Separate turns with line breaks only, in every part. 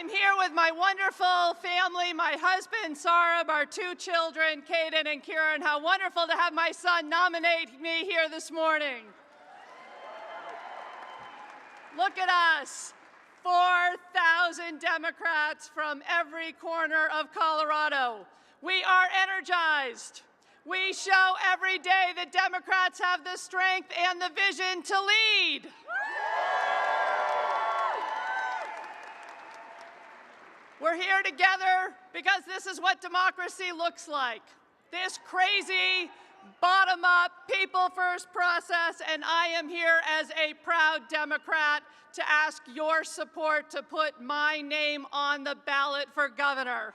I'm here with my wonderful family, my husband, Sarab, our two children, Kaden and Kieran. How wonderful to have my son nominate me here this morning. Look at us, 4,000 Democrats from every corner of Colorado. We are energized. We show every day that Democrats have the strength and the vision to lead. We're here together because this is what democracy looks like. This crazy, bottom-up, people-first process, and I am here as a proud Democrat to ask your support to put my name on the ballot for governor.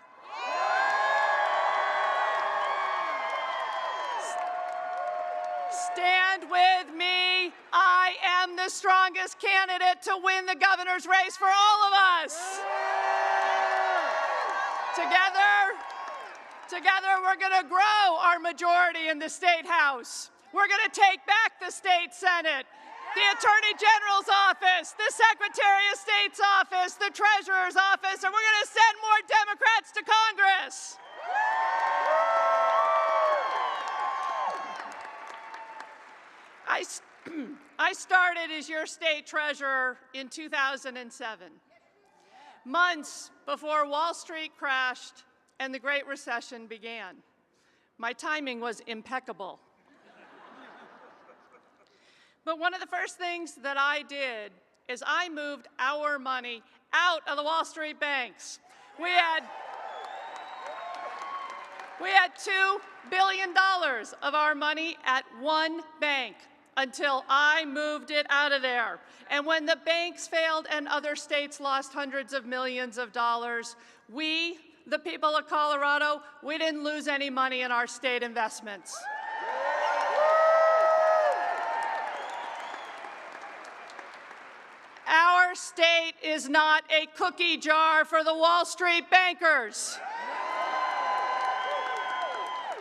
Stand with me. I am the strongest candidate to win the governor's race for all of us. Together, we're going to grow our majority in the State House. We're going to take back the State Senate, the Attorney General's office, the Secretary of State's office, the Treasurer's office, and we're going to send more Democrats to Congress. I started as your state treasurer in 2007, months before Wall Street crashed and the Great Recession began. My timing was impeccable. But one of the first things that I did is I moved our money out of the Wall Street banks. We had $2 billion of our money at one bank until I moved it out of there. And when the banks failed and other states lost hundreds of millions of dollars, we, the people of Colorado, we didn't lose any money in our state investments. Our state is not a cookie jar for the Wall Street bankers.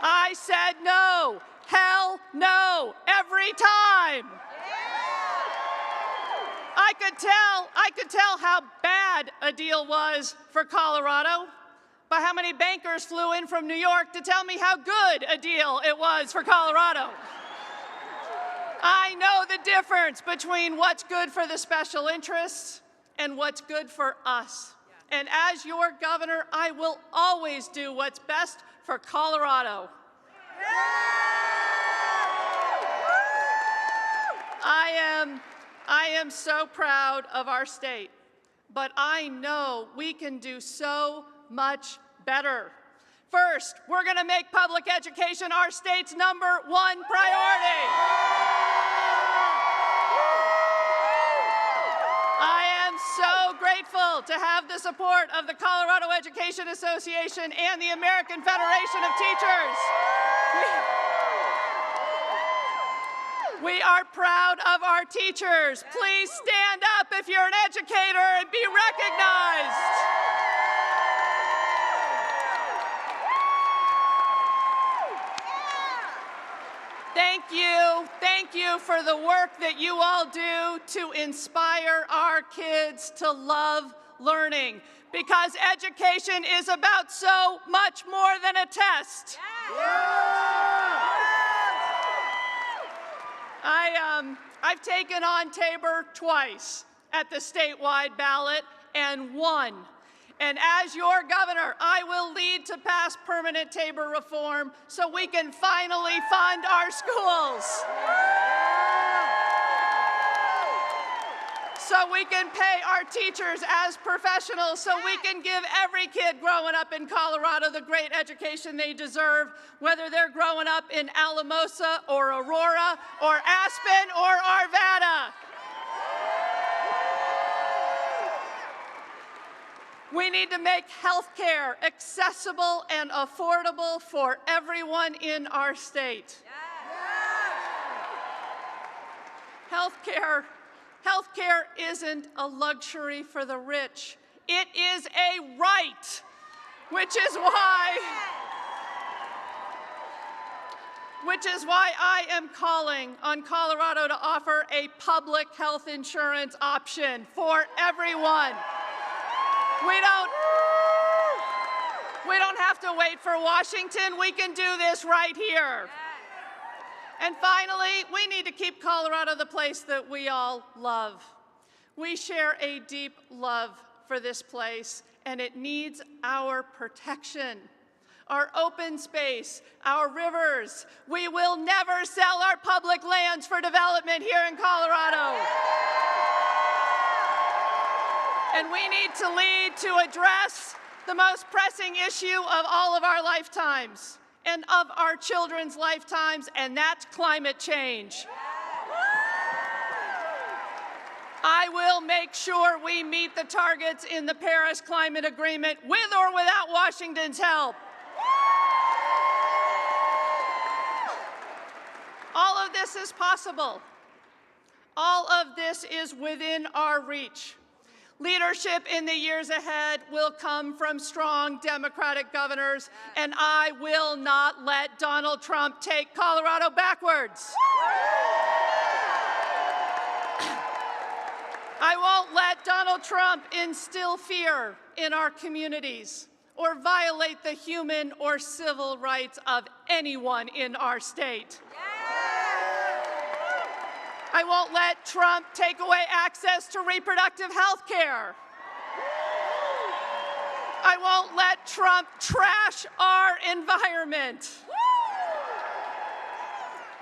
I said no, hell no, every time. I could tell how bad a deal was for Colorado by how many bankers flew in from New York to tell me how good a deal it was for Colorado. I know the difference between what's good for the special interests and what's good for us. And as your governor, I will always do what's best for Colorado. I am so proud of our state, but I know we can do so much better. First, we're going to make public education our state's #1 priority. I am so grateful to have the support of the Colorado Education Association and the American Federation of Teachers. We are proud of our teachers. Please stand up if you're an educator and be recognized. Thank you for the work that you all do to inspire our kids to love learning, because education is about so much more than a test. I've taken on Tabor twice at the statewide ballot and won. And as your governor, I will lead to pass permanent Tabor reform so we can finally fund our schools. So we can pay our teachers as professionals, so we can give every kid growing up in Colorado the great education they deserve, whether they're growing up in Alamosa or Aurora or Aspen or Arvada. We need to make health care accessible and affordable for everyone in our state. Health care isn't a luxury for the rich. It is a right, which is why I am calling on Colorado to offer a public health insurance option for everyone. We don't have to wait for Washington. We can do this right here. And finally, we need to keep Colorado the place that we all love. We share a deep love for this place, and it needs our protection. Our open space, our rivers. We will never sell our public lands for development here in Colorado. And we need to lead to address the most pressing issue of all of our lifetimes and of our children's lifetimes, and that's climate change. I will make sure we meet the targets in the Paris Climate Agreement with or without Washington's help. All of this is possible. All of this is within our reach. Leadership in the years ahead will come from strong Democratic governors, and I will not let Donald Trump take Colorado backwards. I won't let Donald Trump instill fear in our communities or violate the human or civil rights of anyone in our state. I won't let Trump take away access to reproductive health care. I won't let Trump trash our environment.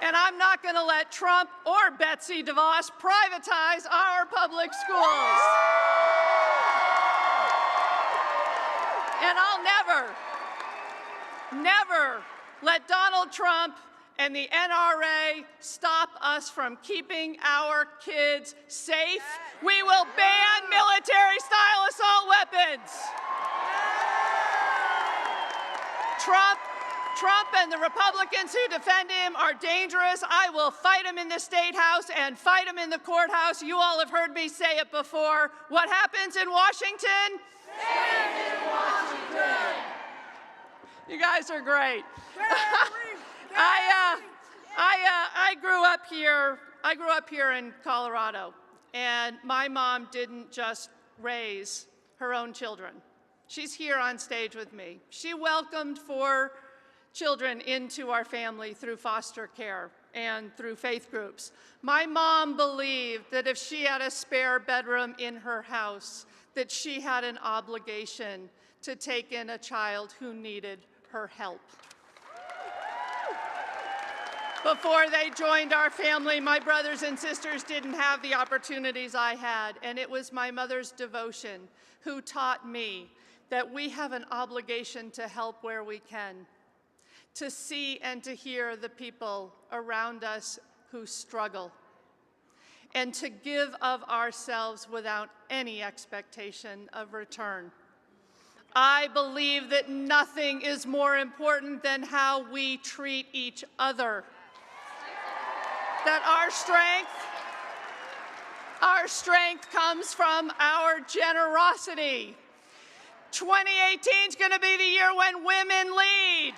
And I'm not going to let Trump or Betsy DeVos privatize our public schools. And I'll never let Donald Trump and the NRA stop us from keeping our kids safe. We will ban military-style assault weapons. Trump and the Republicans who defend him are dangerous. I will fight him in the State House and fight him in the courthouse. You all have heard me say it before. What happens in Washington? Stays in Washington. You guys are great. I grew up here. I grew up here in Colorado, and my mom didn't just raise her own children. She's here on stage with me. She welcomed 4 children into our family through foster care and through faith groups. My mom believed that if she had a spare bedroom in her house, that she had an obligation to take in a child who needed her help. Before they joined our family, my brothers and sisters didn't have the opportunities I had, and it was my mother's devotion who taught me that we have an obligation to help where we can, to see and to hear the people around us who struggle, and to give of ourselves without any expectation of return. I believe that nothing is more important than how we treat each other. That our strength comes from our generosity. 2018 is going to be the year when women lead.